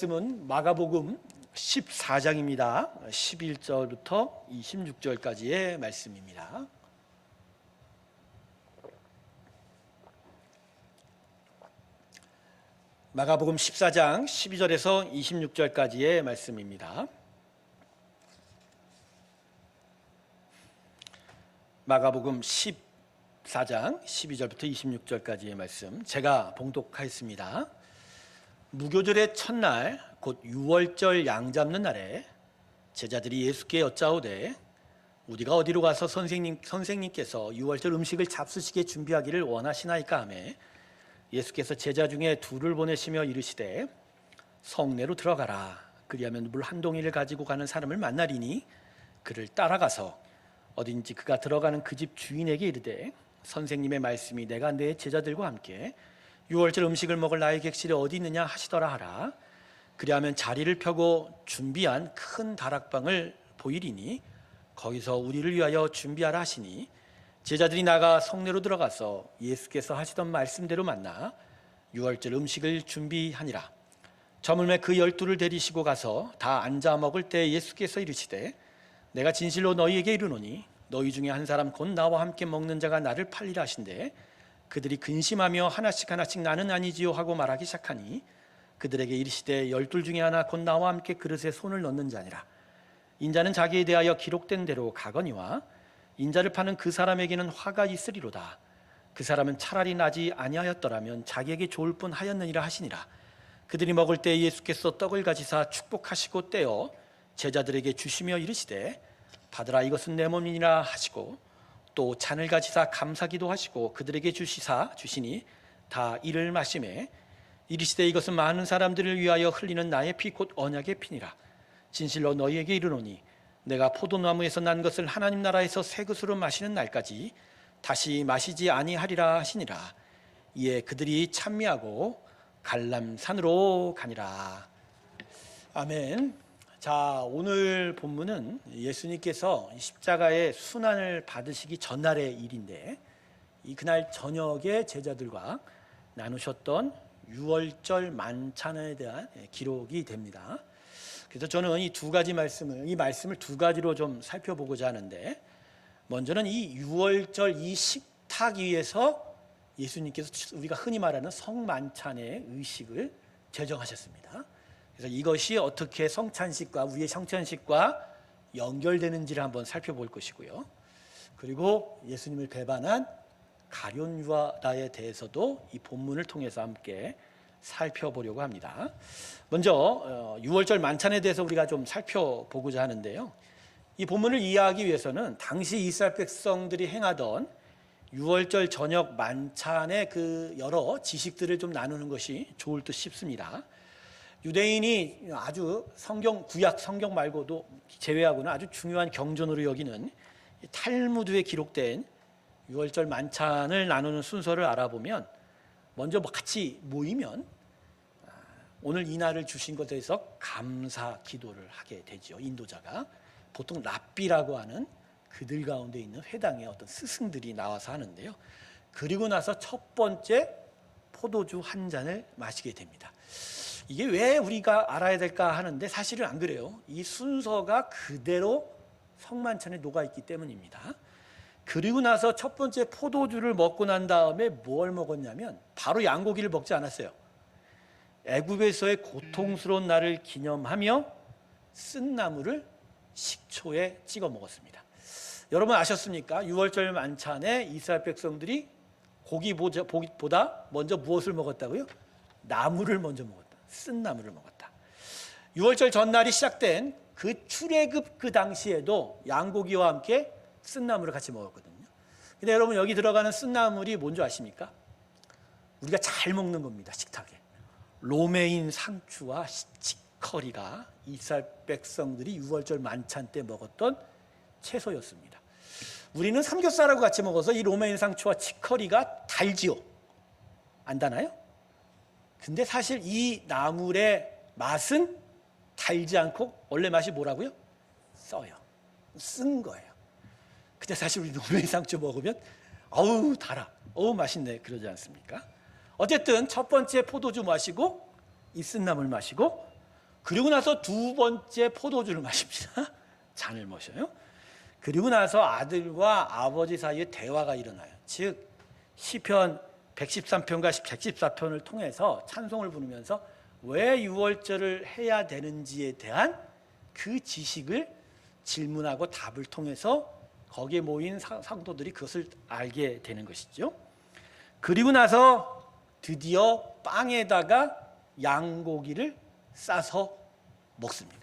말씀은 마가복음 14장입니다. 11절부터 26절까지의 말씀입니다. 마가복음 14장 12절에서 26절까지의 말씀입니다. 마가복음 14장 12절부터 26절까지의 말씀 제가 봉독하였습니다. 무교절의 첫날 곧 유월절 양 잡는 날에 제자들이 예수께 여짜오되 우리가 어디로 가서 선생님께서 유월절 음식을 잡수시게 준비하기를 원하시나이까 하매 예수께서 제자 중에 둘을 보내시며 이르시되 성내로 들어가라. 그리하면 물 한 동이를 가지고 가는 사람을 만나리니 그를 따라가서 어딘지 그가 들어가는 그 집 주인에게 이르되 선생님의 말씀이 내가 내 제자들과 함께 유월절 음식을 먹을 나의 객실이 어디 있느냐 하시더라 하라. 그리하면 자리를 펴고 준비한 큰 다락방을 보이리니 거기서 우리를 위하여 준비하라 하시니 제자들이 나가 성내로 들어가서 예수께서 하시던 말씀대로 만나 유월절 음식을 준비하니라. 저물매 그 12를 데리시고 가서 다 앉아 먹을 때 예수께서 이르시되 내가 진실로 너희에게 이르노니 너희 중에 한 사람 곧 나와 함께 먹는 자가 나를 팔리라 하신대 그들이 근심하며 하나씩 나는 아니지요 하고 말하기 시작하니 그들에게 이르시되 12 중에 하나 곧 나와 함께 그릇에 손을 넣는 자니라. 인자는 자기에 대하여 기록된 대로 가거니와 인자를 파는 그 사람에게는 화가 있으리로다. 그 사람은 차라리 나지 아니하였더라면 자기에게 좋을 뿐 하였느니라 하시니라. 그들이 먹을 때 예수께서 떡을 가지사 축복하시고 떼어 제자들에게 주시며 이르시되 받으라 이것은 내 몸이니라 하시고 또 잔을 가지사 감사기도 하시고 그들에게 주시니 다 이를 마시매 이르시되 이것은 많은 사람들을 위하여 흘리는 나의 피 곧 언약의 피니라. 진실로 너희에게 이르노니 내가 포도나무에서 난 것을 하나님 나라에서 새 것으로 마시는 날까지 다시 마시지 아니하리라 하시니라. 이에 그들이 찬미하고 갈람산으로 가니라. 아멘. 자, 오늘 본문은 예수님께서 십자가의 순환을 받으시기 전날의 일인데 그날 저녁에 제자들과 나누셨던 유월절 만찬에 대한 기록이 됩니다. 그래서 저는 이 말씀을 두 가지로 좀 살펴보고자 하는데 먼저는 이 유월절 이 식탁 위에서 예수님께서 우리가 흔히 말하는 성만찬의 의식을 제정하셨습니다. 그래서 이것이 어떻게 성찬식과 우리의 성찬식과 연결되는지를 한번 살펴볼 것이고요. 그리고 예수님을 배반한 가룟 유다에 대해서도 이 본문을 통해서 함께 살펴보려고 합니다. 먼저 유월절 만찬에 대해서 우리가 좀 살펴보고자 하는데요. 이 본문을 이해하기 위해서는 당시 이스라엘 백성들이 행하던 유월절 저녁 만찬의 그 여러 지식들을 좀 나누는 것이 좋을 듯 싶습니다. 유대인이 아주 구약 성경 말고도 제외하고는 아주 중요한 경전으로 여기는 탈무드에 기록된 유월절 만찬을 나누는 순서를 알아보면 먼저 같이 모이면 오늘 이 날을 주신 것에 대해서 감사 기도를 하게 되죠. 인도자가 보통 랍비라고 하는 그들 가운데 있는 회당의 어떤 스승들이 나와서 하는데요. 그리고 나서 첫 번째 포도주 한 잔을 마시게 됩니다. 이게 왜 우리가 알아야 될까 하는데 사실은 안 그래요. 이 순서가 그대로 성만찬에 녹아있기 때문입니다. 그리고 나서 첫 번째 포도주를 먹고 난 다음에 뭘 먹었냐면 바로 양고기를 먹지 않았어요. 애굽에서의 고통스러운 날을 기념하며 쓴나물을 식초에 찍어 먹었습니다. 여러분 아셨습니까? 유월절 만찬에 이스라엘 백성들이 고기보다 먼저 무엇을 먹었다고요? 나물을 먼저 먹었다. 쓴나물을 먹었다. 유월절 전날이 시작된 그 출애굽 그 당시에도 양고기와 함께 쓴나물을 같이 먹었거든요. 근데 여러분 여기 들어가는 쓴나물이 뭔지 아십니까? 우리가 잘 먹는 겁니다. 식탁에. 로메인 상추와 치커리가 이스라엘 백성들이 유월절 만찬 때 먹었던 채소였습니다. 우리는 삼겹살하고 같이 먹어서 이 로메인 상추와 치커리가 달지요. 안 다나요? 근데 사실 이 나물의 맛은 달지 않고 원래 맛이 뭐라고요? 써요. 쓴 거예요. 근데 사실 우리 로메인 상추 먹으면 어우 달아, 어우 맛있네 그러지 않습니까? 어쨌든 첫 번째 포도주 마시고 이 쓴나물 마시고 그리고 나서 두 번째 포도주를 마십니다. 잔을 마셔요. 그리고 나서 아들과 아버지 사이에 대화가 일어나요. 즉 시편 113편과 114편을 통해서 찬송을 부르면서 왜 유월절을 해야 되는지에 대한 그 지식을 질문하고 답을 통해서 거기에 모인 성도들이 그것을 알게 되는 것이죠. 그리고 나서 드디어 빵에다가 양고기를 싸서 먹습니다.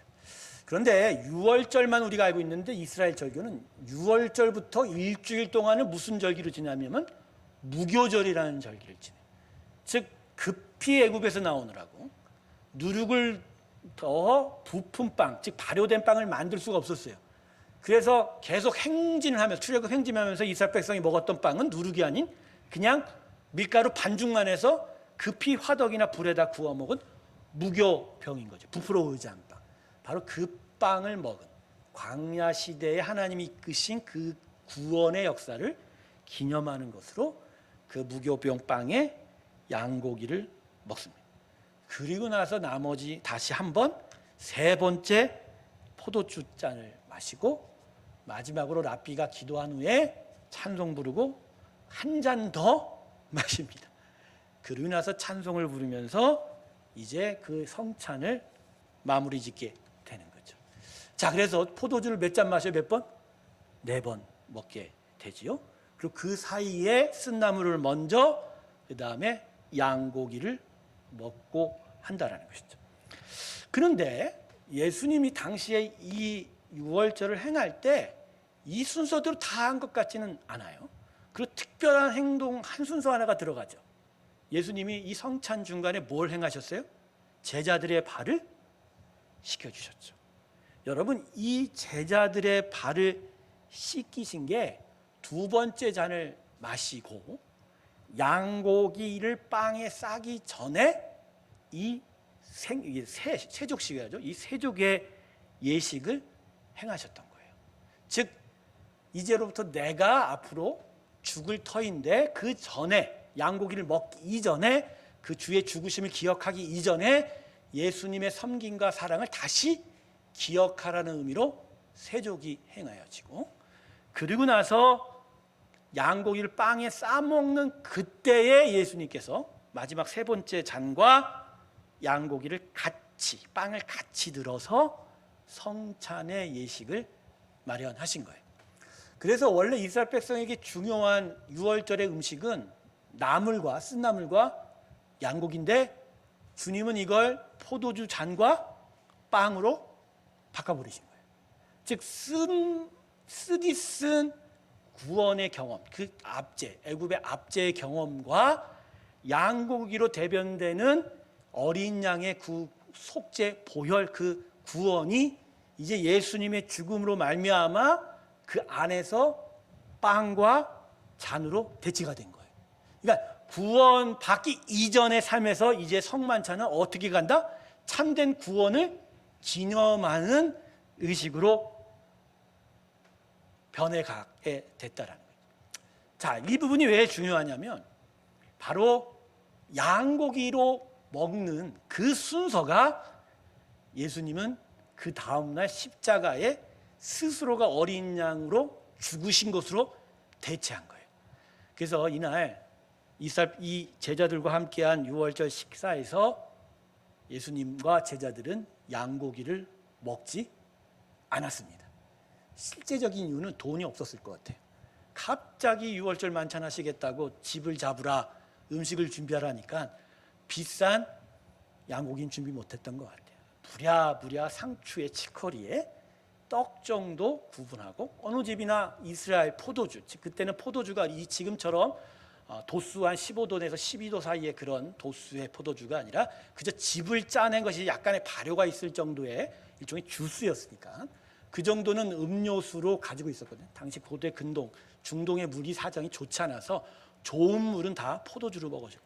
그런데 유월절만 우리가 알고 있는데 이스라엘 절교는 유월절부터 일주일 동안은 무슨 절기로 지나면 무교절이라는 절기를 지내요. 즉 급히 애굽에서 나오느라고 누룩을 더 부푼 빵, 즉 발효된 빵을 만들 수가 없었어요. 그래서 계속 행진을 하면서 출애굽 행진하면서 이스라엘 백성이 먹었던 빵은 누룩이 아닌 그냥 밀가루 반죽만 해서 급히 화덕이나 불에다 구워 먹은 무교병인 거죠. 부풀어 오르지 않은 빵. 바로 그 빵을 먹은 광야 시대에 하나님이 이끄신 그 구원의 역사를 기념하는 것으로 그 무교병 빵에 양고기를 먹습니다. 그리고 나서 나머지 다시 한번 세 번째 포도주 잔을 마시고 마지막으로 랍비가 기도한 후에 찬송 부르고 한 잔 더 마십니다. 그리고 나서 찬송을 부르면서 이제 그 성찬을 마무리 짓게 되는 거죠. 자, 그래서 포도주를 몇 잔 마셔? 몇 번? 4번 먹게 되지요. 그리고 그 사이에 쓴나물을 먼저 그 다음에 양고기를 먹고 한다라는 것이죠. 그런데 예수님이 당시에 이 유월절을 행할 때 이 순서대로 다 한 것 같지는 않아요. 그리고 특별한 행동 한 순서 하나가 들어가죠. 예수님이 이 성찬 중간에 뭘 행하셨어요? 제자들의 발을 씻겨주셨죠. 여러분, 이 제자들의 발을 씻기신 게 두 번째 잔을 마시고 양고기를 빵에 싸기 전에 이 세족식이라죠. 이 세족의 예식을 행하셨던 거예요. 즉 이제로부터 내가 앞으로 죽을 터인데 그 전에 양고기를 먹기 이전에 그 주의 죽으심을 기억하기 이전에 예수님의 섬김과 사랑을 다시 기억하라는 의미로 세족이 행하여지고 그리고 나서 양고기를 빵에 싸먹는 그때에 예수님께서 마지막 세 번째 잔과 양고기를 같이 빵을 같이 들어서 성찬의 예식을 마련하신 거예요. 그래서 원래 이스라엘 백성에게 중요한 유월절의 음식은 나물과 쓴나물과 양고기인데 주님은 이걸 포도주 잔과 빵으로 바꿔버리신 거예요. 즉 쓰디 쓴 구원의 경험, 그 압제, 애굽의 압제의 경험과 양고기로 대변되는 어린 양의 그 속죄, 보혈, 그 구원이 이제 예수님의 죽음으로 말미암아 그 안에서 빵과 잔으로 대치가 된 거예요. 그러니까 구원 받기 이전의 삶에서 이제 성만찬은 어떻게 간다? 참된 구원을 기념하는 의식으로 변해가게 됐다라는 거예요. 자, 이 부분이 왜 중요하냐면 바로 양고기로 먹는 그 순서가 예수님은 그 다음날 십자가에 스스로가 어린 양으로 죽으신 것으로 대체한 거예요. 그래서 이날 이 제자들과 함께한 유월절 식사에서 예수님과 제자들은 양고기를 먹지 않았습니다. 실제적인 이유는 돈이 없었을 것 같아요. 갑자기 유월절 만찬 하시겠다고 집을 잡으라, 음식을 준비하라니까 비싼 양고기는 준비 못했던 것 같아요. 부랴부랴 상추의 치커리에 떡 정도 구분하고 어느 집이나 이스라엘 포도주, 그때는 포도주가 지금처럼 도수 한 15도에서 12도 사이의 그런 도수의 포도주가 아니라 그저 즙을 짜낸 것이 약간의 발효가 있을 정도의 일종의 주스였으니까 그 정도는 음료수로 가지고 있었거든요. 당시 고대 근동, 중동의 물이 사정이 좋지 않아서 좋은 물은 다 포도주로 먹어줘요.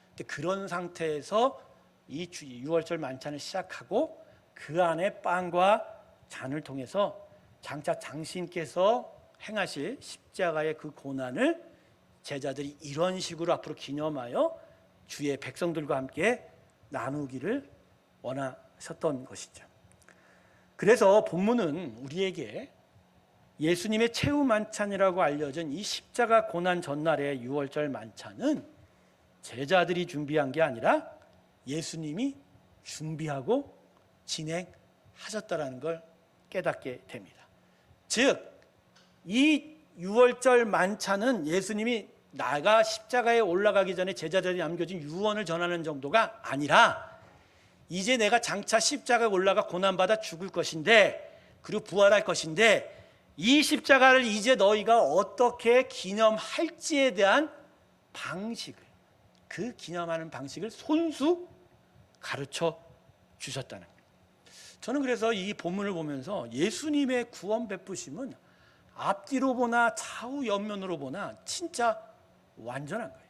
근데 그런 상태에서 이 유월절 만찬을 시작하고 그 안에 빵과 잔을 통해서 장차 당신께서 행하실 십자가의 그 고난을 제자들이 이런 식으로 앞으로 기념하여 주의 백성들과 함께 나누기를 구원하셨던 것이죠. 그래서 본문은 우리에게 예수님의 최후 만찬이라고 알려진 이 십자가 고난 전날의 유월절 만찬은 제자들이 준비한 게 아니라 예수님이 준비하고 진행하셨다라는 걸 깨닫게 됩니다. 즉, 이 유월절 만찬은 예수님이 나가 십자가에 올라가기 전에 제자들이 남겨진 유언을 전하는 정도가 아니라 이제 내가 장차 십자가에 올라가 고난받아 죽을 것인데 그리고 부활할 것인데 이 십자가를 이제 너희가 어떻게 기념할지에 대한 방식을, 그 기념하는 방식을 손수 가르쳐 주셨다는 거예요. 저는 그래서 이 본문을 보면서 예수님의 구원 베푸심은 앞뒤로 보나 좌우 옆면으로 보나 진짜 완전한 거예요.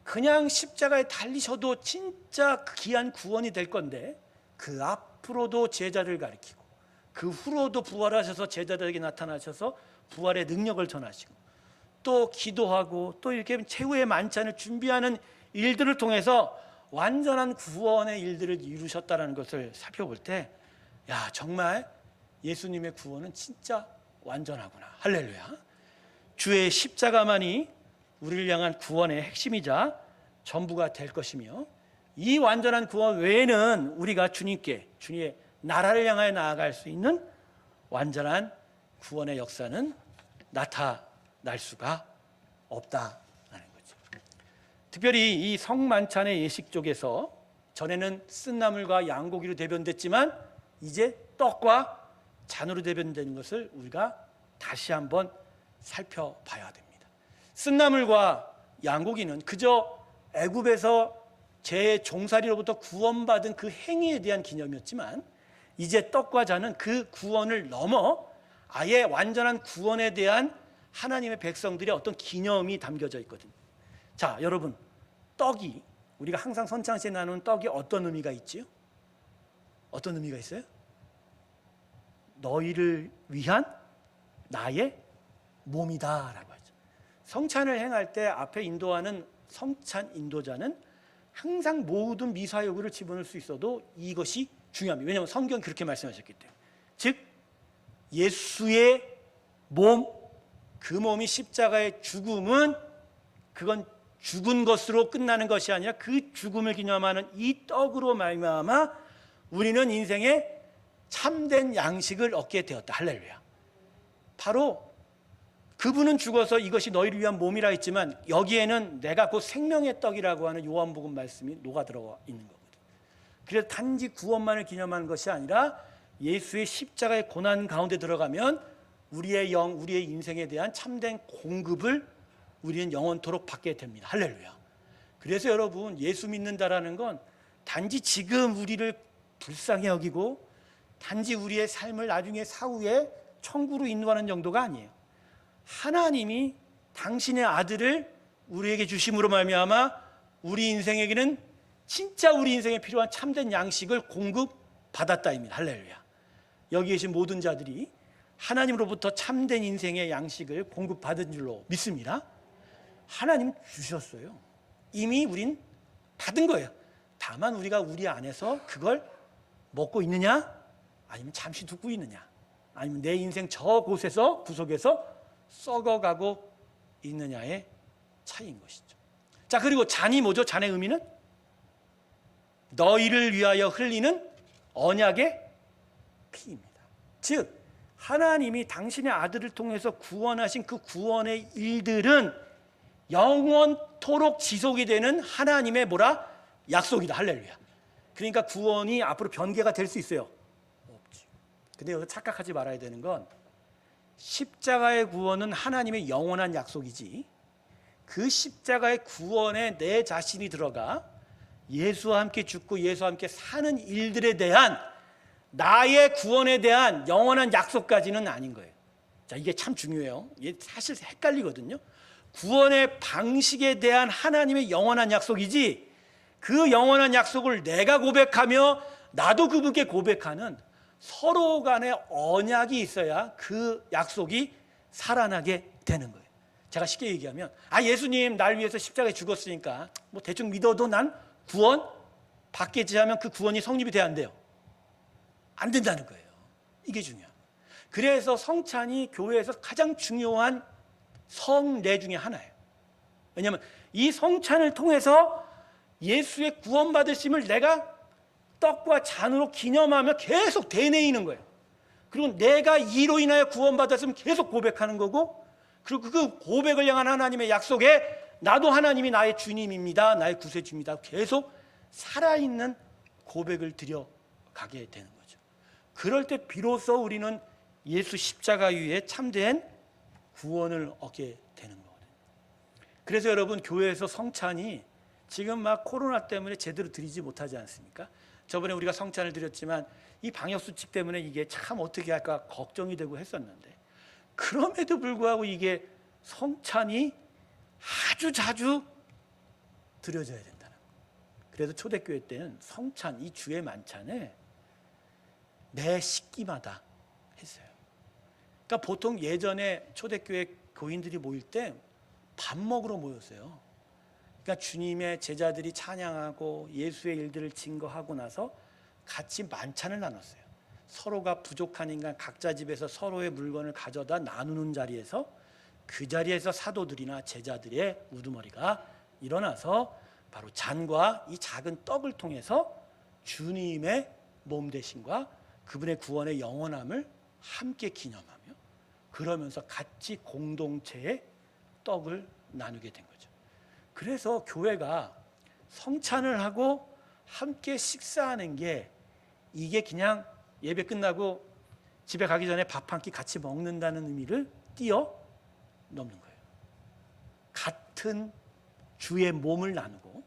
그냥 십자가에 달리셔도 진짜 귀한 구원이 될 건데 그 앞으로도 제자를 가리키고 그 후로도 부활하셔서 제자들에게 나타나셔서 부활의 능력을 전하시고 또 기도하고 또 이렇게 최후의 만찬을 준비하는 일들을 통해서 완전한 구원의 일들을 이루셨다는 것을 살펴볼 때, 야, 정말 예수님의 구원은 진짜 완전하구나. 할렐루야. 주의 십자가만이 우리를 향한 구원의 핵심이자 전부가 될 것이며, 이 완전한 구원 외에는 우리가 주님께, 주님의 나라를 향하여 나아갈 수 있는 완전한 구원의 역사는 나타날 수가 없다라는 거죠. 특별히 이 성만찬의 예식 쪽에서 전에는 쓴나물과 양고기로 대변됐지만 이제 떡과 잔으로 대변되는 것을 우리가 다시 한번 살펴봐야 됩니다. 쓴나물과 양고기는 그저 애굽에서 제 종살이로부터 구원받은 그 행위에 대한 기념이었지만 이제 떡과 잔은 그 구원을 넘어 아예 완전한 구원에 대한 하나님의 백성들의 어떤 기념이 담겨져 있거든요. 자, 여러분, 떡이, 우리가 항상 선창시에 나누는 떡이 어떤 의미가 있지요? 어떤 의미가 있어요? 너희를 위한 나의 몸이다라고 하죠. 성찬을 행할 때 앞에 인도하는 성찬 인도자는 항상 모든 미사여구를 집어넣을 수 있어도 이것이 중요합니다. 왜냐하면 성경이 그렇게 말씀하셨기 때문에. 즉 예수의 몸, 그 몸이 십자가의 죽음은 그건 죽은 것으로 끝나는 것이 아니라 그 죽음을 기념하는 이 떡으로 말미암아 우리는 인생의 참된 양식을 얻게 되었다. 할렐루야. 바로 그분은 죽어서 이것이 너희를 위한 몸이라 했지만 여기에는 내가 곧 생명의 떡이라고 하는 요한복음 말씀이 녹아 들어가 있는 거거든요. 그래서 단지 구원만을 기념하는 것이 아니라 예수의 십자가의 고난 가운데 들어가면 우리의 영, 우리의 인생에 대한 참된 공급을 우리는 영원토록 받게 됩니다. 할렐루야. 그래서 여러분, 예수 믿는다라는 건 단지 지금 우리를 불쌍히 여기고 단지 우리의 삶을 나중에 사후에 천국으로 인도하는 정도가 아니에요. 하나님이 당신의 아들을 우리에게 주심으로 말미암아 우리 인생에게는 진짜 우리 인생에 필요한 참된 양식을 공급받았다입니다. 할렐루야. 여기 계신 모든 자들이 하나님으로부터 참된 인생의 양식을 공급받은 줄로 믿습니다. 하나님 주셨어요. 이미 우린 받은 거예요. 다만 우리가 우리 안에서 그걸 먹고 있느냐, 아니면 잠시 두고 있느냐, 아니면 내 인생 저곳에서 구석에서 썩어가고 있느냐의 차이인 것이죠. 자, 그리고 잔이 뭐죠? 잔의 의미는 너희를 위하여 흘리는 언약의 피입니다. 즉 하나님이 당신의 아들을 통해서 구원하신 그 구원의 일들은 영원토록 지속이 되는 하나님의 뭐라? 약속이다. 할렐루야. 그러니까 구원이 앞으로 변개가 될 수 있어요? 없지. 근데 여기서 착각하지 말아야 되는 건 십자가의 구원은 하나님의 영원한 약속이지, 그 십자가의 구원에 내 자신이 들어가 예수와 함께 죽고 예수와 함께 사는 일들에 대한 나의 구원에 대한 영원한 약속까지는 아닌 거예요. 자, 이게 참 중요해요. 이게 사실 헷갈리거든요. 구원의 방식에 대한 하나님의 영원한 약속이지, 그 영원한 약속을 내가 고백하며 나도 그분께 고백하는 서로 간의 언약이 있어야 그 약속이 살아나게 되는 거예요. 제가 쉽게 얘기하면, 예수님 날 위해서 십자가에 죽었으니까 뭐 대충 믿어도 난 구원 받겠지 하면 그 구원이 성립이 돼야 안 돼요? 안 된다는 거예요. 이게 중요합니다. 그래서 성찬이 교회에서 가장 중요한 성례 중에 하나예요. 왜냐하면 이 성찬을 통해서 예수의 구원받으심을 내가 떡과 잔으로 기념하며 계속 되뇌이는 거예요. 그리고 내가 이로 인하여 구원받았으면 계속 고백하는 거고, 그리고 그 고백을 향한 하나님의 약속에 나도 하나님이 나의 주님입니다, 나의 구세주입니다, 계속 살아있는 고백을 드려가게 되는 거죠. 그럴 때 비로소 우리는 예수 십자가 위에 참된 구원을 얻게 되는 거거든요. 그래서 여러분, 교회에서 성찬이 지금 막 코로나 때문에 제대로 드리지 못하지 않습니까? 저번에 우리가 성찬을 드렸지만 이 방역수칙 때문에 이게 참 어떻게 할까 걱정이 되고 했었는데, 그럼에도 불구하고 이게 성찬이 아주 자주 드려져야 된다는 거예요. 그래서 초대교회 때는 성찬, 이 주의 만찬에 매 식기마다 했어요. 그러니까 보통 예전에 초대교회 교인들이 모일 때 밥 먹으러 모였어요. 그러니까 주님의 제자들이 찬양하고 예수의 일들을 증거하고 나서 같이 만찬을 나눴어요. 서로가 부족한 인간 각자 집에서 서로의 물건을 가져다 나누는 자리에서, 그 자리에서 사도들이나 제자들의 우두머리가 일어나서 바로 잔과 이 작은 떡을 통해서 주님의 몸 되심과 그분의 구원의 영원함을 함께 기념하며, 그러면서 같이 공동체의 떡을 나누게 된 거죠. 그래서 교회가 성찬을 하고 함께 식사하는 게, 이게 그냥 예배 끝나고 집에 가기 전에 밥 한 끼 같이 먹는다는 의미를 뛰어넘는 거예요. 같은 주의 몸을 나누고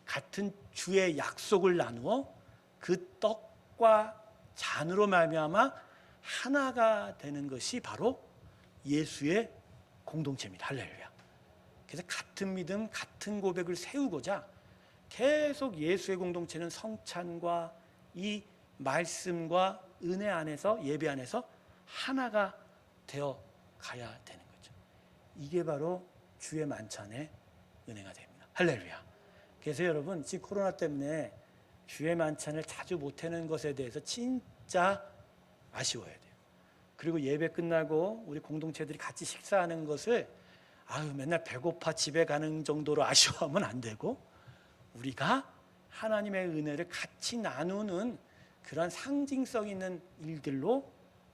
같은 주의 약속을 나누어 그 떡과 잔으로 말미암아 하나가 되는 것이 바로 예수의 공동체입니다. 할렐루야. 그래서 같은 믿음, 같은 고백을 세우고자 계속 예수의 공동체는 성찬과 이 말씀과 은혜 안에서, 예배 안에서 하나가 되어 가야 되는 거죠. 이게 바로 주의 만찬의 은혜가 됩니다. 할렐루야. 그래서 여러분, 지금 코로나 때문에 주의 만찬을 자주 못하는 것에 대해서 진짜 아쉬워야 돼요. 그리고 예배 끝나고 우리 공동체들이 같이 식사하는 것을 맨날 배고파 집에 가는 정도로 아쉬워하면 안 되고, 우리가 하나님의 은혜를 같이 나누는 그런 상징성 있는 일들로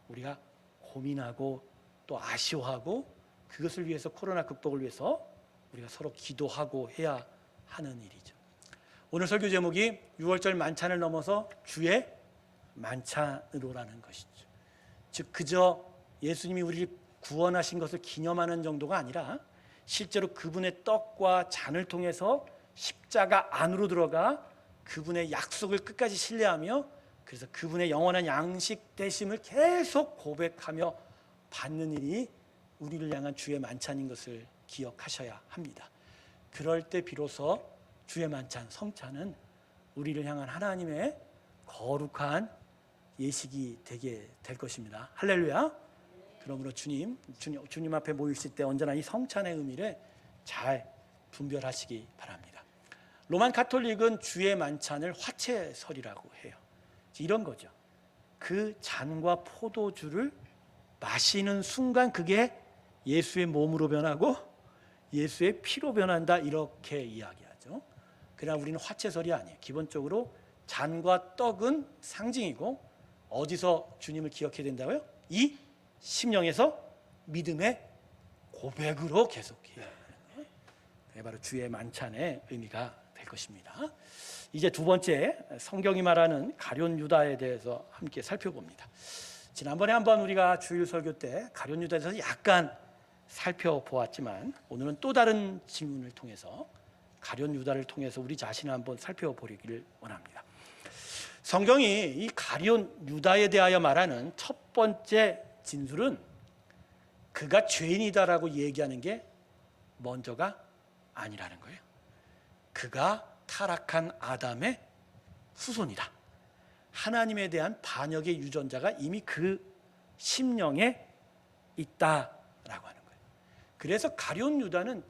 우리가 고민하고 또 아쉬워하고, 그것을 위해서, 코로나 극복을 위해서 우리가 서로 기도하고 해야 하는 일이죠. 오늘 설교 제목이 6월절 만찬을 넘어서 주의 만찬으로라는 것이죠. 즉 그저 예수님이 우리를 구원하신 것을 기념하는 정도가 아니라 실제로 그분의 떡과 잔을 통해서 십자가 안으로 들어가 그분의 약속을 끝까지 신뢰하며, 그래서 그분의 영원한 양식 되심을 계속 고백하며 받는 일이 우리를 향한 주의 만찬인 것을 기억하셔야 합니다. 그럴 때 비로소 주의 만찬, 성찬은 우리를 향한 하나님의 거룩한 예식이 되게 될 것입니다. 할렐루야. 그러므로 주님 앞에 모이실 때 언제나 이 성찬의 의미를 잘 분별하시기 바랍니다. 로만 가톨릭은 주의 만찬을 화채설이라고 해요. 이런 거죠. 그 잔과 포도주를 마시는 순간 그게 예수의 몸으로 변하고 예수의 피로 변한다, 이렇게 이야기하죠. 그러나 우리는 화채설이 아니에요. 기본적으로 잔과 떡은 상징이고, 어디서 주님을 기억해야 된다고요? 이 심령에서 믿음의 고백으로 계속해야 하는 거예요. 그게 바로 주의 만찬의 의미가 될 것입니다. 이제 두 번째, 성경이 말하는 가룟 유다에 대해서 함께 살펴봅니다. 지난번에 한번 우리가 주일 설교 때 가룟 유다에 대해서 약간 살펴보았지만, 오늘은 또 다른 질문을 통해서 가룟 유다를 통해서 우리 자신을 한번 살펴보기를 원합니다. 성경이 이 가룟 유다에 대하여 말하는 첫 번째 진술은 그가 죄인이다라고 얘기하는 게 먼저가 아니라는 거예요. 그가 타락한 아담의 후손이다. 하나님에 대한 반역의 유전자가 이미 그 심령에 있다라고 하는 거예요. 그래서 가룟 유다는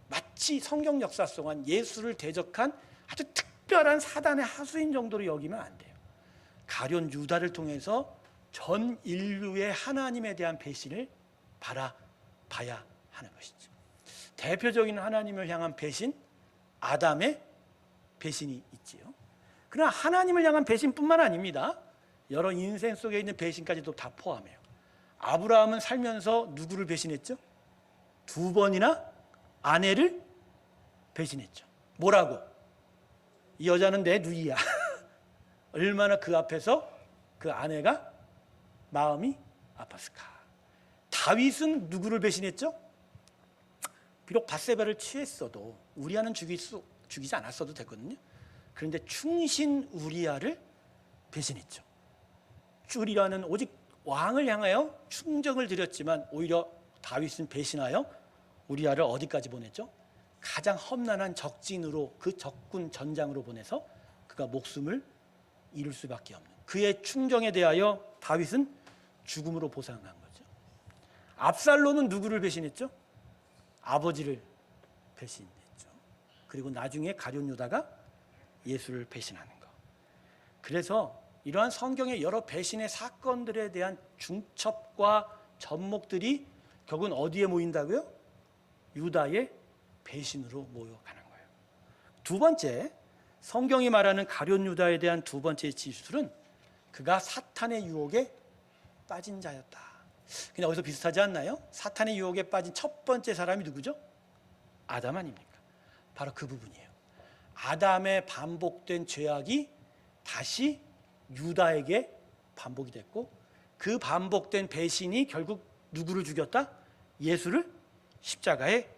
마치 성경 역사 동안 예수를 대적한 아주 특별한 사단의 하수인 정도로 여기면 안 돼요. 가룟 유다를 통해서 전 인류의 하나님에 대한 배신을 바라봐야 하는 것이죠. 대표적인 하나님을 향한 배신, 아담의 배신이 있지요. 그러나 하나님을 향한 배신뿐만 아닙니다. 여러 인생 속에 있는 배신까지도 다 포함해요. 아브라함은 살면서 누구를 배신했죠? 2번이나 아내를 배신했죠. 뭐라고? 이 여자는 내 누이야. 얼마나 그 앞에서 그 아내가 마음이 아팠을까. 다윗은 누구를 배신했죠? 비록 밧세바를 취했어도 우리아는 죽이지 않았어도 됐거든요. 그런데 충신 우리아를 배신했죠. 우리아는 오직 왕을 향하여 충정을 드렸지만 오히려 다윗은 배신하여 우리아를 어디까지 보냈죠? 가장 험난한 적진으로, 그 적군 전장으로 보내서 그가 목숨을 잃을 수밖에 없는, 그의 충정에 대하여 다윗은 죽음으로 보상한 거죠. 압살롬은 누구를 배신했죠? 아버지를 배신했죠. 그리고 나중에 가룟 유다가 예수를 배신하는 거. 그래서 이러한 성경의 여러 배신의 사건들에 대한 중첩과 접목들이 결국은 어디에 모인다고요? 유다의 배신으로 모여가는 거예요. 두 번째, 성경이 말하는 가룟 유다에 대한 두 번째 지술은 그가 사탄의 유혹에 빠진 자였다. 그냥 어디서 비슷하지 않나요? 사탄의 유혹에 빠진 첫 번째 사람이 누구죠? 아담 아닙니까? 바로 그 부분이에요. 아담의 반복된 죄악이 다시 유다에게 반복이 됐고, 그 반복된 배신이 결국 누구를 죽였다? 예수를 십자가에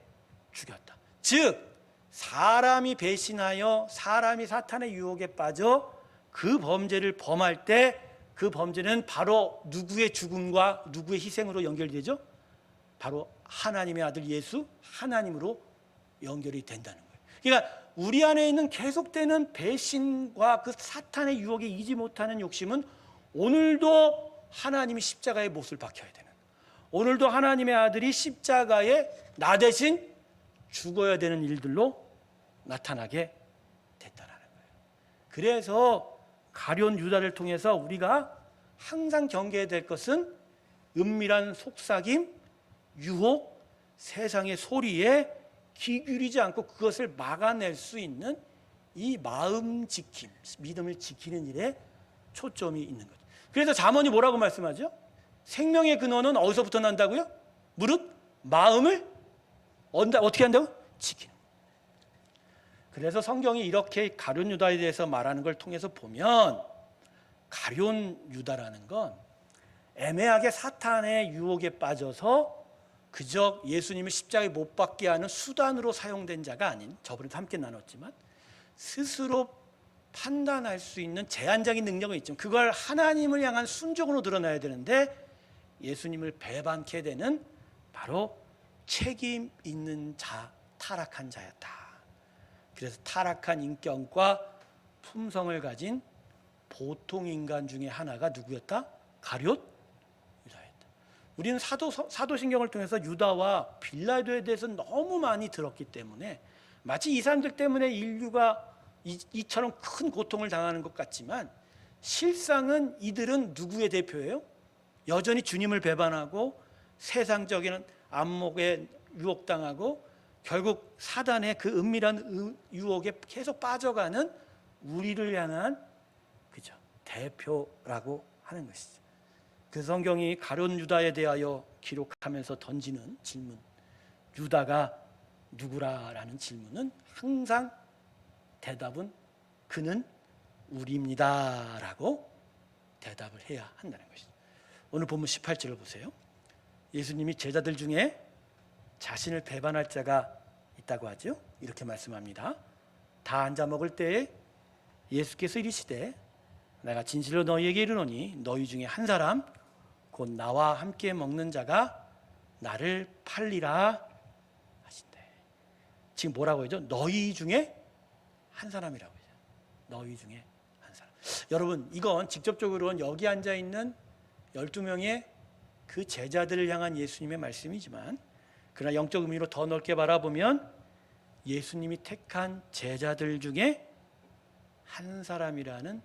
죽였다. 즉 사람이 배신하여 사람이 사탄의 유혹에 빠져 그 범죄를 범할 때 그 범죄는 바로 누구의 죽음과 누구의 희생으로 연결되죠? 바로 하나님의 아들 예수, 하나님으로 연결이 된다는 거예요. 그러니까 우리 안에 있는 계속되는 배신과 그 사탄의 유혹에 이지 못하는 욕심은 오늘도 하나님이 십자가의 못을 박혀야 되는, 오늘도 하나님의 아들이 십자가에 나 대신 죽어야 되는 일들로 나타나게 됐다는 거예요. 그래서 가룟 유다를 통해서 우리가 항상 경계해야 될 것은 은밀한 속삭임, 유혹, 세상의 소리에 귀 기울이지 않고 그것을 막아낼 수 있는 이 마음 지킴, 믿음을 지키는 일에 초점이 있는 거죠. 그래서 잠언이 뭐라고 말씀하죠? 생명의 근원은 어디서부터 난다고요? 무릇 마음을 어떻게 한다고? 지키는. 그래서 성경이 이렇게 가룟 유다에 대해서 말하는 걸 통해서 보면 가룟 유다라는 건 애매하게 사탄의 유혹에 빠져서 그저 예수님을 십자가에 못 박게 하는 수단으로 사용된 자가 아닌, 저번에도 함께 나눴지만 스스로 판단할 수 있는 제한적인 능력은 있지만 그걸 하나님을 향한 순종으로 드러나야 되는데 예수님을 배반케 되는 바로 책임 있는 자, 타락한 자였다. 그래서 타락한 인격과 품성을 가진 보통 인간 중에 하나가 누구였다? 가룟 유다였다. 우리는 사도신경을 통해서 유다와 빌라도에 대해서 너무 많이 들었기 때문에 마치 이 사람들 때문에 인류가 이처럼 큰 고통을 당하는 것 같지만 실상은 이들은 누구의 대표예요? 여전히 주님을 배반하고 세상적인 안목에 유혹당하고 결국 사단의 그 은밀한 유혹에 계속 빠져가는 우리를 향한 그죠 대표라고 하는 것이죠. 그 성경이 가룟 유다에 대하여 기록하면서 던지는 질문, 유다가 누구라라는 질문은 항상 대답은 그는 우리입니다라고 대답을 해야 한다는 것이죠. 오늘 본문 18절을 보세요. 예수님이 제자들 중에 자신을 배반할 자가 있다고 하죠. 이렇게 말씀합니다. 다 앉아 먹을 때에 예수께서 이르시되 내가 진실로 너희에게 이르노니 너희 중에 한 사람 곧 나와 함께 먹는 자가 나를 팔리라 하신대. 지금 뭐라고 하죠? 너희 중에 한 사람이라고 하죠. 너희 중에 한 사람. 여러분 이건 직접적으로는 여기 앉아있는 12명의 그 제자들을 향한 예수님의 말씀이지만 그러나 영적 의미로 더 넓게 바라보면 예수님이 택한 제자들 중에 한 사람이라는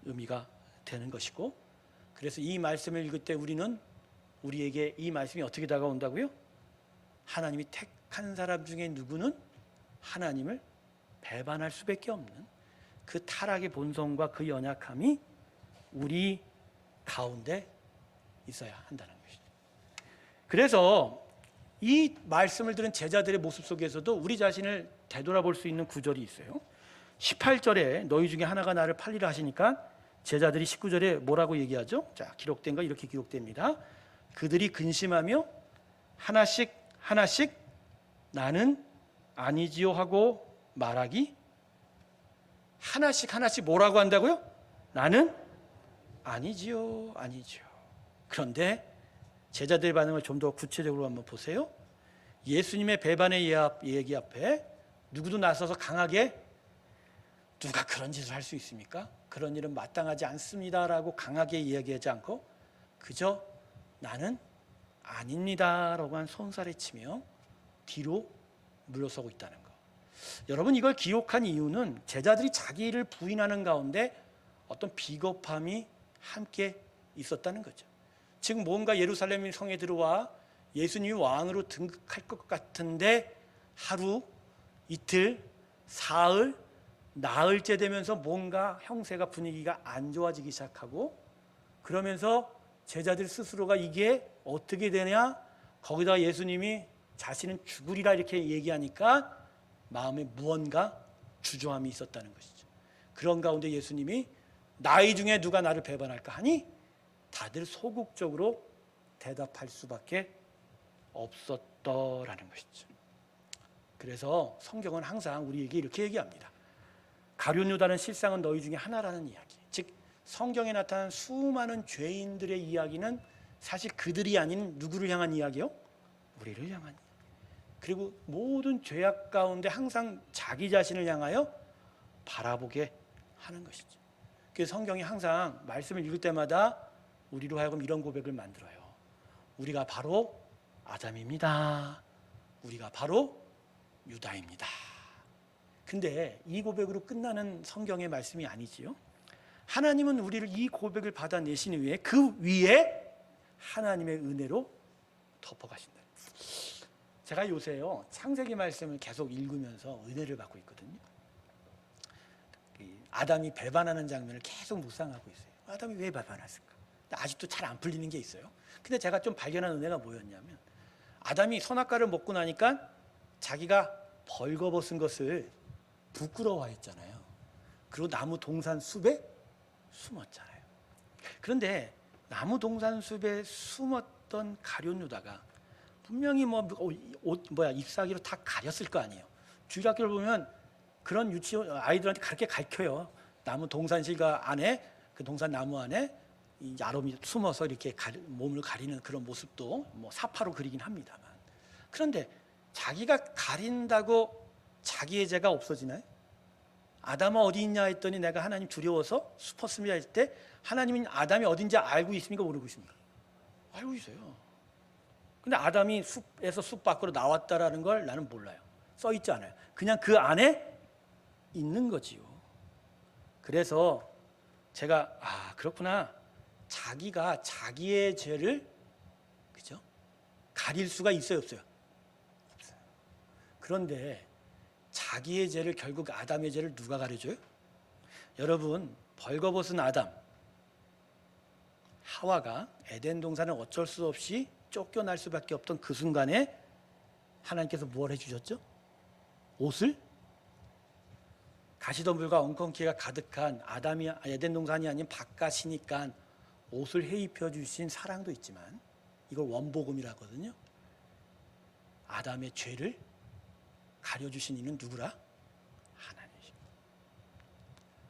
의미가 되는 것이고, 그래서 이 말씀을 읽을 때 우리에게 이 말씀이 어떻게 다가온다고요? 하나님이 택한 사람 중에 누구는 하나님을 배반할 수밖에 없는 그 타락의 본성과 그 연약함이 우리 가운데 있어야 한다는 것이죠. 그래서 이 말씀을 들은 제자들의 모습 속에서도 우리 자신을 되돌아볼 수 있는 구절이 있어요. 18절에 너희 중에 하나가 나를 팔리라 하시니까 제자들이 19절에 뭐라고 얘기하죠? 자, 기록된 거 이렇게 기록됩니다. 그들이 근심하며 하나씩 나는 아니지요 하고 말하기. 하나씩 뭐라고 한다고요? 나는 아니지요. 그런데 제자들의 반응을 좀 더 구체적으로 한번 보세요. 예수님의 배반의 얘기 앞에 누구도 나서서 강하게 누가 그런 짓을 할 수 있습니까? 그런 일은 마땅하지 않습니다라고 강하게 이야기하지 않고 그저 나는 아닙니다라고 한 손살에 치며 뒤로 물러서고 있다는 것. 여러분, 이걸 기억한 이유는 제자들이 자기를 부인하는 가운데 어떤 비겁함이 함께 있었다는 거죠. 지금 뭔가 예루살렘 성에 들어와 예수님이 왕으로 등극할 것 같은데 하루, 이틀, 사흘, 나흘째 되면서 뭔가 형세가 분위기가 안 좋아지기 시작하고, 그러면서 제자들 스스로가 이게 어떻게 되냐, 거기다 예수님이 자신은 죽으리라 이렇게 얘기하니까 마음에 무언가 주저함이 있었다는 것이죠. 그런 가운데 예수님이 나희 중에 누가 나를 배반할까 하니 다들 소극적으로 대답할 수밖에 없었더라는 것이죠. 그래서 성경은 항상 우리에게 이렇게 얘기합니다. 가룟 유다는 실상은 너희 중에 하나라는 이야기. 즉 성경에 나타난 수많은 죄인들의 이야기는 사실 그들이 아닌 누구를 향한 이야기요? 우리를 향한 이야기. 그리고 모든 죄악 가운데 항상 자기 자신을 향하여 바라보게 하는 것이죠. 그래서 성경이 항상 말씀을 읽을 때마다 우리로 하여금 이런 고백을 만들어요. 우리가 바로 아담입니다. 우리가 바로 유다입니다. 근데 이 고백으로 끝나는 성경의 말씀이 아니지요. 하나님은 우리를 이 고백을 받아내신 후에 그 위에 하나님의 은혜로 덮어가신다. 제가 요새요 창세기 말씀을 계속 읽으면서 은혜를 받고 있거든요. 아담이 배반하는 장면을 계속 묵상하고 있어요. 아담이 왜 배반했을까? 아직도 잘 안 풀리는 게 있어요. 근데 제가 좀 발견한 은혜가 뭐였냐면, 아담이 선악과를 먹고 나니까 자기가 벌거벗은 것을 부끄러워했잖아요. 그리고 나무 동산 숲에 숨었잖아요. 그런데 나무 동산 숲에 숨었던 가룟 유다가 분명히 잎사귀로 다 가렸을 거 아니에요. 주일학교를 보면 그런 유치원 아이들한테 그렇게 가르쳐요. 나무 동산실가 안에, 그 동산 나무 안에 이 야롬이 숨어서 이렇게 몸을 가리는 그런 모습도 뭐 사파로 그리긴 합니다만, 그런데 자기가 가린다고 자기의 죄가 없어지나요? 아담은 어디 있냐 했더니 내가 하나님 두려워서 숲었습니다 할 때 하나님은 아담이 어딘지 알고 있습니까? 모르고 있습니까? 알고 있어요. 근데 아담이 숲에서 숲 밖으로 나왔다라는 걸 나는 몰라요. 써 있지 않아요. 그냥 그 안에 있는 거지요. 그래서 제가 그렇구나. 자기가 자기의 죄를 그죠? 가릴 수가 있어요, 없어요? 없어요. 그런데 자기의 죄를 결국 아담의 죄를 누가 가려줘요? 여러분, 벌거벗은 아담 하와가 에덴 동산을 어쩔 수 없이 쫓겨날 수밖에 없던 그 순간에 하나님께서 뭘 해주셨죠? 옷을, 가시덤불과 엉겅퀴가 가득한 에덴 동산이 아닌 바깥이니까 옷을 해입혀 주신 사랑도 있지만, 이걸 원복음이라거든요. 아담의 죄를 가려주신 이는 누구라? 하나님이십니다.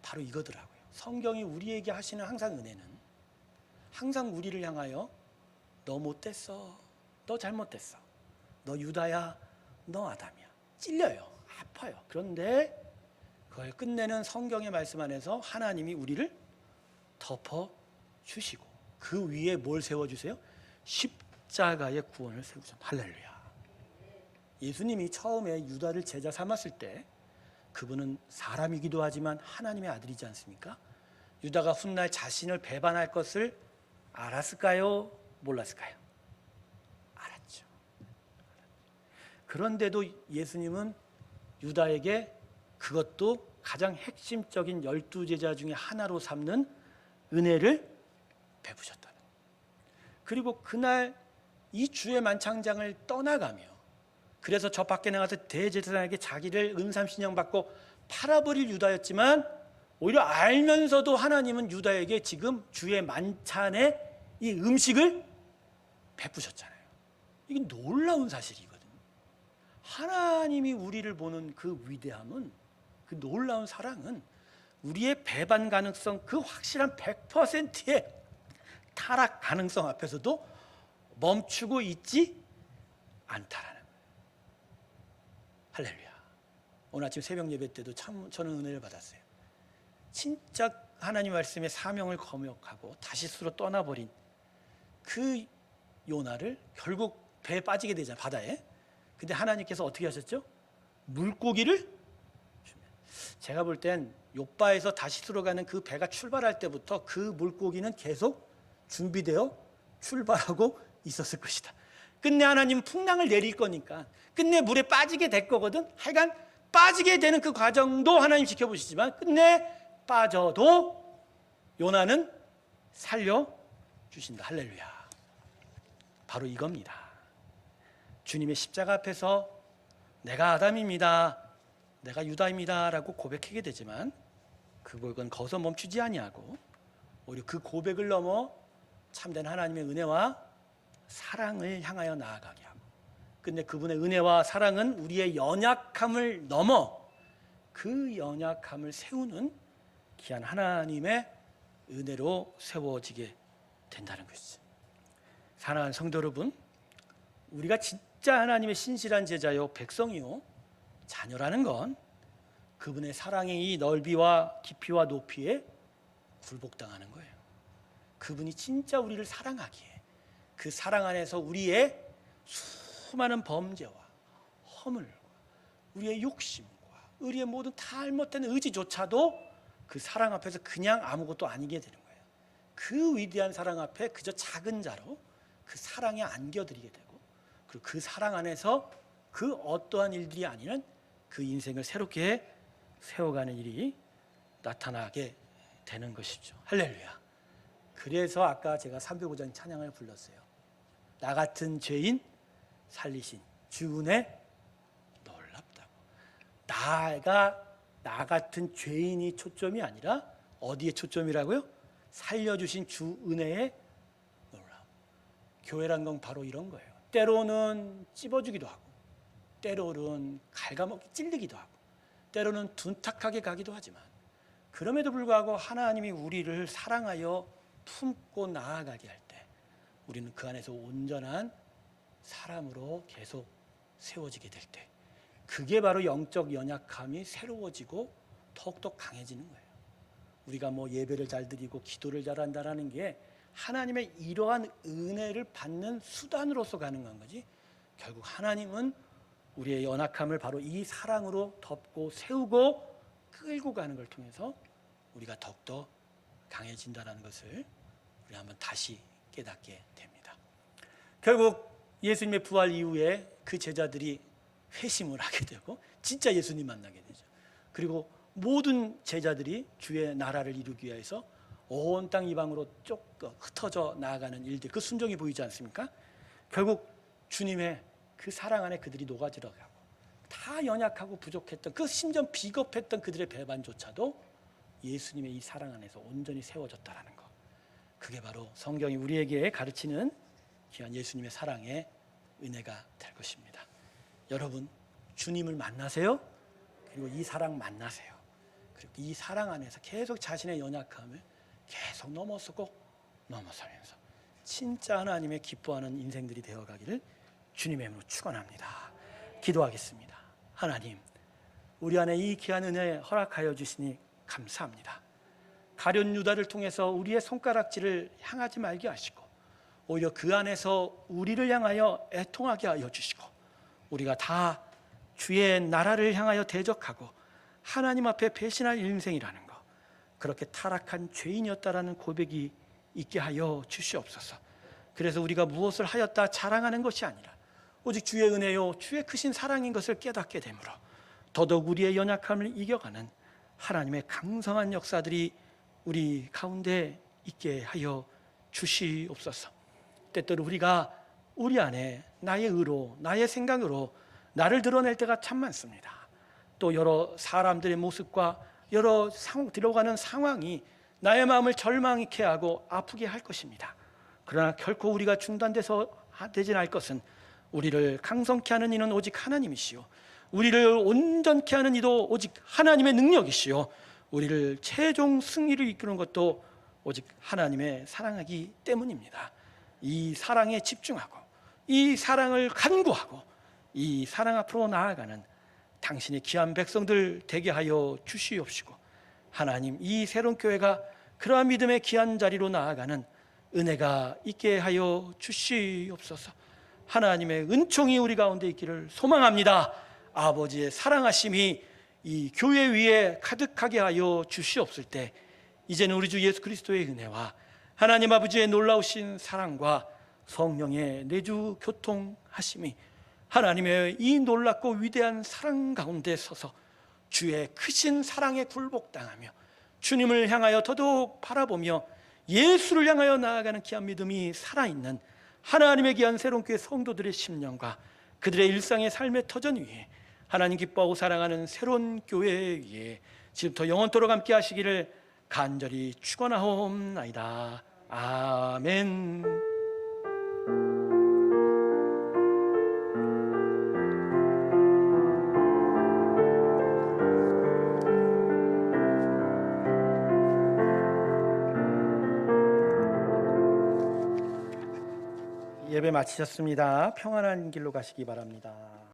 바로 이거더라고요. 성경이 우리에게 하시는 항상 은혜는 항상 우리를 향하여 너 못됐어, 너 잘못됐어, 너 유다야, 너 아담이야, 찔려요, 아파요. 그런데 그걸 끝내는 성경의 말씀 안에서 하나님이 우리를 덮어주시고 그 위에 뭘 세워주세요? 십자가의 구원을 세우셨다. 할렐루야. 예수님이 처음에 유다를 제자 삼았을 때 그분은 사람이기도 하지만 하나님의 아들이지 않습니까? 유다가 훗날 자신을 배반할 것을 알았을까요? 몰랐을까요? 알았죠. 그런데도 예수님은 유다에게 그것도 가장 핵심적인 12제자 중에 하나로 삼는 은혜를 베푸셨다는 거예요. 그리고 그날 이 주의 만찬장을 떠나가며, 그래서 저 밖에 나가서 대제사장에게 자기를 은삼신령 받고 팔아버릴 유다였지만 오히려 알면서도 하나님은 유다에게 지금 주의 만찬의 이 음식을 베푸셨잖아요. 이게 놀라운 사실이거든요. 하나님이 우리를 보는 그 위대함은, 그 놀라운 사랑은 우리의 배반 가능성, 그 확실한 100%의 타락 가능성 앞에서도 멈추고 있지 않다라는 거예요. 할렐루야. 오늘 아침 새벽 예배 때도 참 저는 은혜를 받았어요. 진짜 하나님 말씀의 사명을 거역하고 다시스로 떠나버린 그 요나를 결국 배에 빠지게 되잖아요, 바다에. 근데 하나님께서 어떻게 하셨죠? 물고기를, 제가 볼 땐 욥바에서 다시스로 가는 그 배가 출발할 때부터 그 물고기는 계속 준비되어 출발하고 있었을 것이다. 끝내 하나님 풍랑을 내릴 거니까, 끝내 물에 빠지게 될 거거든. 하여간 빠지게 되는 그 과정도 하나님 지켜보시지만 끝내 빠져도 요나는 살려주신다. 할렐루야. 바로 이겁니다. 주님의 십자가 앞에서 내가 아담입니다, 내가 유다입니다 라고 고백하게 되지만 그 고백은 거기서 멈추지 아니하고 오히려 그 고백을 넘어 참된 하나님의 은혜와 사랑을 향하여 나아가게 하고, 근데 그분의 은혜와 사랑은 우리의 연약함을 넘어 그 연약함을 세우는 귀한 하나님의 은혜로 세워지게 된다는 것이죠. 사랑하는 성도 여러분, 우리가 진짜 하나님의 신실한 제자요 백성이요 자녀라는 건 그분의 사랑의 이 넓이와 깊이와 높이에 굴복당하는 거예요. 그분이 진짜 우리를 사랑하기에 그 사랑 안에서 우리의 수많은 범죄와 허물과 우리의 욕심과 우리의 모든 잘못된 의지조차도 그 사랑 앞에서 그냥 아무것도 아니게 되는 거예요. 그 위대한 사랑 앞에 그저 작은 자로 그 사랑에 안겨드리게 되고, 그리고 그 사랑 안에서 그 어떠한 일들이 아니는 그 인생을 새롭게 세워가는 일이 나타나게 되는 것이죠. 할렐루야. 그래서 아까 제가 305장 찬양을 불렀어요. 나 같은 죄인 살리신 주 은혜 놀랍다고. 나 같은 죄인이 초점이 아니라 어디에 초점이라고요? 살려주신 주 은혜의 놀라움. 교회란 건 바로 이런 거예요. 때로는 찝어주기도 하고, 때로는 갉아먹기 찔리기도 하고, 때로는 둔탁하게 가기도 하지만, 그럼에도 불구하고 하나님이 우리를 사랑하여 품고 나아가게 할 때 우리는 그 안에서 온전한 사람으로 계속 세워지게 될 때, 그게 바로 영적 연약함이 새로워지고 더욱더 강해지는 거예요. 우리가 뭐 예배를 잘 드리고 기도를 잘한다라는 게 하나님의 이러한 은혜를 받는 수단으로서 가능한 거지, 결국 하나님은 우리의 연약함을 바로 이 사랑으로 덮고 세우고 끌고 가는 걸 통해서 우리가 더욱더 강해진다는 것을 우리 한번 다시 깨닫게 됩니다. 결국 예수님의 부활 이후에 그 제자들이 회심을 하게 되고 진짜 예수님 만나게 되죠. 그리고 모든 제자들이 주의 나라를 이루기 위해서 온 땅 이방으로 쭉 흩어져 나아가는 일들, 그 순종이 보이지 않습니까? 결국 주님의 그 사랑 안에 그들이 녹아 들어가고, 다 연약하고 부족했던 그 심지어 비겁했던 그들의 배반조차도 예수님의 이 사랑 안에서 온전히 세워졌다라는 것, 그게 바로 성경이 우리에게 가르치는 귀한 예수님의 사랑의 은혜가 될 것입니다. 여러분, 주님을 만나세요. 그리고 이 사랑 만나세요. 그리고 이 사랑 안에서 계속 자신의 연약함을 계속 넘어서고 넘어서면서 진짜 하나님의 기뻐하는 인생들이 되어가기를 주님의 이름으로 축원합니다. 기도하겠습니다. 하나님, 우리 안에 이 귀한 은혜 허락하여 주시니 감사합니다. 가룟 유다를 통해서 우리의 손가락질을 향하지 말게 하시고, 오히려 그 안에서 우리를 향하여 애통하게 하여 주시고, 우리가 다 주의 나라를 향하여 대적하고 하나님 앞에 배신할 인생이라는 것, 그렇게 타락한 죄인이었다라는 고백이 있게 하여 주시옵소서. 그래서 우리가 무엇을 하였다 자랑하는 것이 아니라 오직 주의 은혜요 주의 크신 사랑인 것을 깨닫게 되므로 더더욱 우리의 연약함을 이겨가는 하나님의 강성한 역사들이 우리 가운데 있게 하여 주시옵소서. 때때로 우리가 우리 안에 나의 의로 나의 생각으로 나를 드러낼 때가 참 많습니다. 또 여러 사람들의 모습과 여러 들어가는 상황이 나의 마음을 절망케 하고 아프게 할 것입니다. 그러나 결코 우리가 중단돼서 되지 않을 것은 우리를 강성케 하는 이는 오직 하나님이시요 우리를 온전케 하는 이도 오직 하나님의 능력이시요 우리를 최종 승리를 이끄는 것도 오직 하나님의 사랑하기 때문입니다. 이 사랑에 집중하고 이 사랑을 간구하고 이 사랑 앞으로 나아가는 당신의 귀한 백성들 되게 하여 주시옵시고 하나님 이 새로운 교회가 그러한 믿음의 귀한 자리로 나아가는 은혜가 있게 하여 주시옵소서. 하나님의 은총이 우리 가운데 있기를 소망합니다. 아버지의 사랑하심이 이 교회 위에 가득하게 하여 주시옵을 때 이제는 우리 주 예수 그리스도의 은혜와 하나님 아버지의 놀라우신 사랑과 성령의 내주 교통하심이 하나님의 이 놀랍고 위대한 사랑 가운데 서서 주의 크신 사랑에 굴복당하며 주님을 향하여 더더욱 바라보며 예수를 향하여 나아가는 귀한 믿음이 살아있는 하나님의 귀한 새로운 교회 성도들의 심령과 그들의 일상의 삶의 터전 위에 하나님 기뻐하고 사랑하는 새로운 교회 위에 지금부터 영원토록 함께 하시기를 간절히 축원하옵나이다. 아멘. 예배 마치셨습니다. 평안한 길로 가시기 바랍니다.